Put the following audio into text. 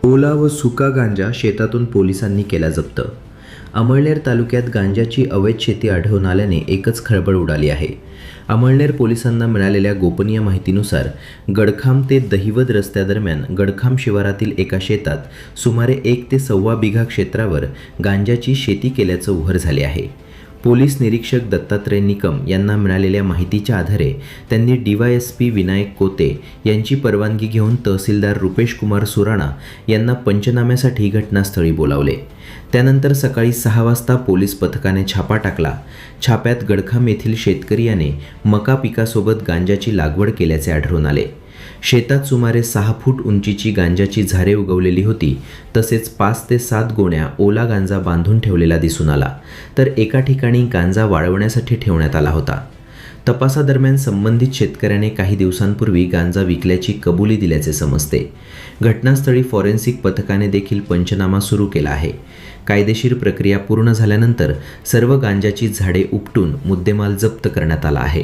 ओला व सुका गांजा शेतातून पोलिसांनी केला जप्त। अमळनेर तालुक्यात गांजाची अवैध शेती आढळून आल्याने एकच खळबळ उडाली आहे। अमळनेर पोलिसांना मिळालेल्या गोपनीय माहितीनुसार गडखाम ते दहिवद रस्त्यादरम्यान गडखाम शिवारातील एका शेतात सुमारे 1 ते सव्वा बिघा क्षेत्रावर गांजाची शेती केल्याचं उघड झाले आहे। पोलीस निरीक्षक दत्तात्रय निकम यांना मिळालेल्या माहितीच्या आधारे त्यांनी DYSP विनायक कोते यांची परवानगी घेऊन तहसीलदार रुपेश कुमार सुराणा यांना पंचनाम्यासाठी घटनास्थळी बोलावले। त्यानंतर सकाळी 6 वाजता पोलीस पथकाने छापा टाकला। छाप्यात गडखाम येथील शेतकरी याने मका पिकासोबत गांजाची लागवड केल्याचे आढळून आले। शेतात सुमारे 6 फूट उंचीची गांजाची झारे उगवलेली होती, तसेच 5 ते 7 गोण्या ओला गांजा बांधून ठेवलेला दिसून आला, तर एका ठिकाणी गांजा वाळवण्यासाठी ठेवण्यात आला होता। तपासादरम्यान संबंधित शेतकऱ्याने काही दिवसांपूर्वी गांजा विकल्याची कबुली दिल्याचे समजते। घटनास्थळी फॉरेन्सिक पथकाने देखील पंचनामा सुरू केला आहे। कायदेशीर प्रक्रिया पूर्ण झाल्यानंतर सर्व गांजाची झाडे उपटून मुद्देमाल जप्त करण्यात आला आहे।